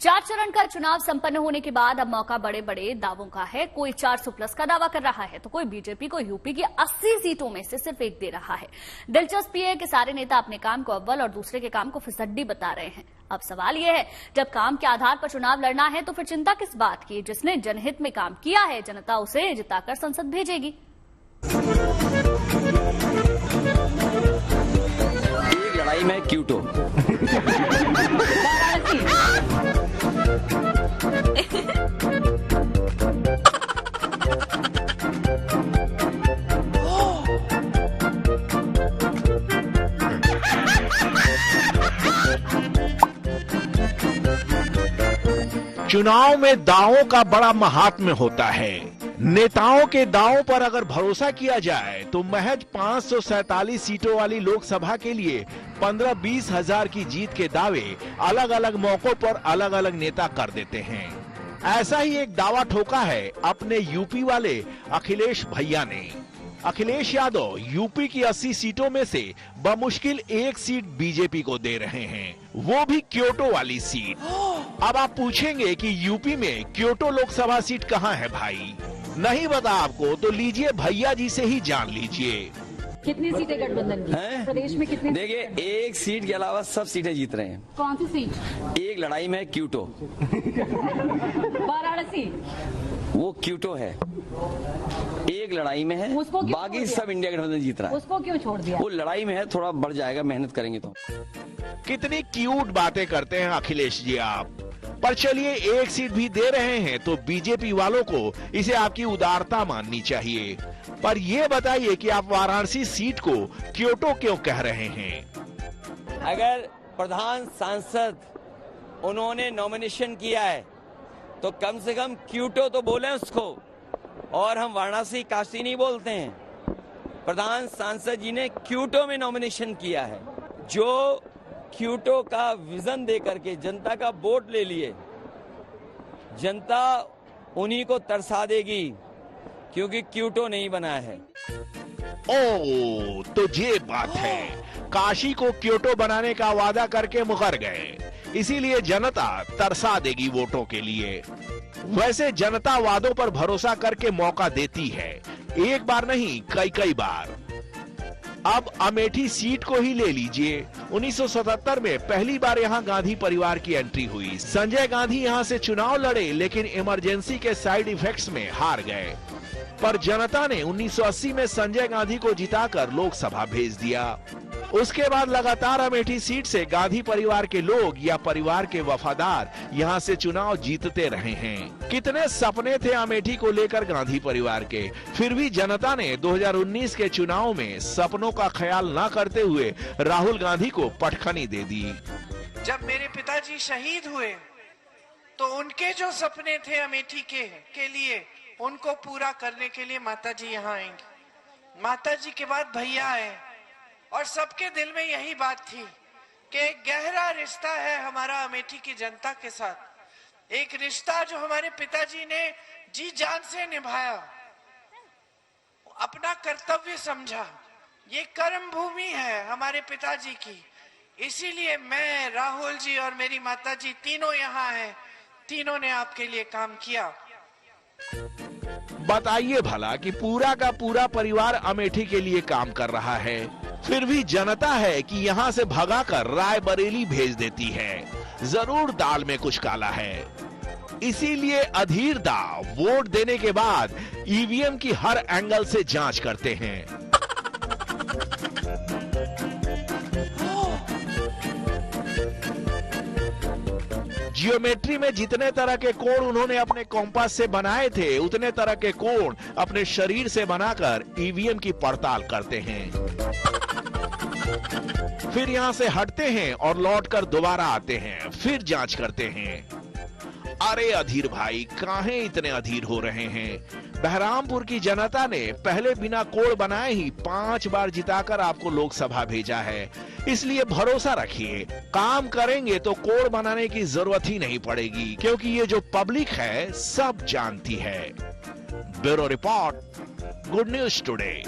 चार चरण का चुनाव संपन्न होने के बाद अब मौका बड़े बड़े दावों का है। कोई 400 प्लस का दावा कर रहा है तो कोई बीजेपी को यूपी की 80 सीटों में से सिर्फ एक दे रहा है। दिलचस्प ये है कि सारे नेता अपने काम को अव्वल और दूसरे के काम को फिसड्डी बता रहे हैं। अब सवाल यह है, जब काम के आधार पर चुनाव लड़ना है तो फिर चिंता किस बात की? जिसने जनहित में काम किया है जनता उसे जिताकर संसद भेजेगी। एक लड़ाई में क्यूटो चुनाव में दावों का बड़ा महात्म्य होता है। नेताओं के दावों पर अगर भरोसा किया जाए तो महज 547 सीटों वाली लोकसभा के लिए 15-20 हजार की जीत के दावे अलग अलग मौकों पर अलग अलग नेता कर देते हैं। ऐसा ही एक दावा ठोका है अपने यूपी वाले अखिलेश भैया ने। अखिलेश यादव यूपी की 80 सीटों में से बमुश्किल एक सीट बीजेपी को दे रहे हैं, वो भी क्योटो वाली सीट। अब आप पूछेंगे कि यूपी में क्योटो लोकसभा सीट कहाँ है भाई? नहीं पता आपको तो लीजिए भैया जी से ही जान लीजिए। कितनी सीटें गठबंधन की हैं? प्रदेश में कितनी? देखिए, एक सीट के अलावा सब सीटें जीत रहे हैं। कौन सी सीट? एक लड़ाई में क्यूटो वाराणसी, वो क्यूटो है, एक लड़ाई में है, उसको क्यों बाकी छोड़ दिया? सब इंडिया गठबंधन जीत रहा है। उसको क्यों छोड़ दिया? वो लड़ाई में है, थोड़ा बढ़ जाएगा, मेहनत करेंगे तो। कितनी क्यूट बातें करते हैं अखिलेश जी आप। पर चलिए, एक सीट भी दे रहे हैं तो बीजेपी वालों को इसे आपकी उदारता माननी चाहिए। पर ये बताइए कि आप वाराणसी सीट को क्योटो क्यों कह रहे हैं? अगर प्रधान सांसद उन्होंने नॉमिनेशन किया है तो कम से कम क्यूटो तो बोले उसको, और हम वाराणसी काशी नहीं बोलते हैं। प्रधान सांसद जी ने क्यूटो में नॉमिनेशन किया है। जो क्यूटो का विजन दे करके जनता का वोट ले लिए, जनता उन्हीं को तरसा देगी, क्योंकि क्यूटो नहीं बना है। ओ, तो ये बात है। काशी को क्योटो बनाने का वादा करके मुकर गए, इसीलिए जनता तरसा देगी वोटों के लिए। वैसे जनता वादों पर भरोसा करके मौका देती है, एक बार नहीं कई कई बार। अब अमेठी सीट को ही ले लीजिए। 1977 में पहली बार यहां गांधी परिवार की एंट्री हुई। संजय गांधी यहां से चुनाव लड़े, लेकिन इमरजेंसी के साइड इफेक्ट्स में हार गए। पर जनता ने 1980 में संजय गांधी को जिताकर लोकसभा भेज दिया। उसके बाद लगातार अमेठी सीट से गांधी परिवार के लोग या परिवार के वफादार यहां से चुनाव जीतते रहे हैं। कितने सपने थे अमेठी को लेकर गांधी परिवार के, फिर भी जनता ने 2019 के चुनाव में सपनों का ख्याल न करते हुए राहुल गांधी को पटखनी दे दी। जब मेरे पिताजी शहीद हुए तो उनके जो सपने थे अमेठी के लिए, उनको पूरा करने के लिए माताजी यहाँ आएंगे। माताजी के बाद भैया आए, और सबके दिल में यही बात थी कि एक गहरा रिश्ता है हमारा अमेठी की जनता के साथ। एक रिश्ता जो हमारे पिताजी ने जी जान से निभाया, अपना कर्तव्य समझा। ये कर्म भूमि है हमारे पिताजी की। इसीलिए मैं, राहुल जी और मेरी माताजी तीनों यहाँ हैं। तीनों ने आपके लिए काम किया। बताइए भला कि पूरा का पूरा परिवार अमेठी के लिए काम कर रहा है, फिर भी जनता है कि यहां से भगाकर रायबरेली भेज देती है। जरूर दाल में कुछ काला है। इसीलिए अधीर दा वोट देने के बाद ईवीएम की हर एंगल से जांच करते हैं। जियोमेट्री में जितने तरह के कोण उन्होंने अपने कॉम्पास से बनाए थे, उतने तरह के कोण अपने शरीर से बनाकर ईवीएम की पड़ताल करते हैं। फिर यहां से हटते हैं और लौटकर दोबारा आते हैं, फिर जांच करते हैं। अरे अधीर भाई, काहे इतने अधीर हो रहे हैं? बहरामपुर की जनता ने पहले बिना कोड बनाए ही 5 बार जिताकर आपको लोकसभा भेजा है, इसलिए भरोसा रखिए। काम करेंगे तो कोड बनाने की जरूरत ही नहीं पड़ेगी, क्योंकि ये जो पब्लिक है सब जानती है। Bureau report, good news today.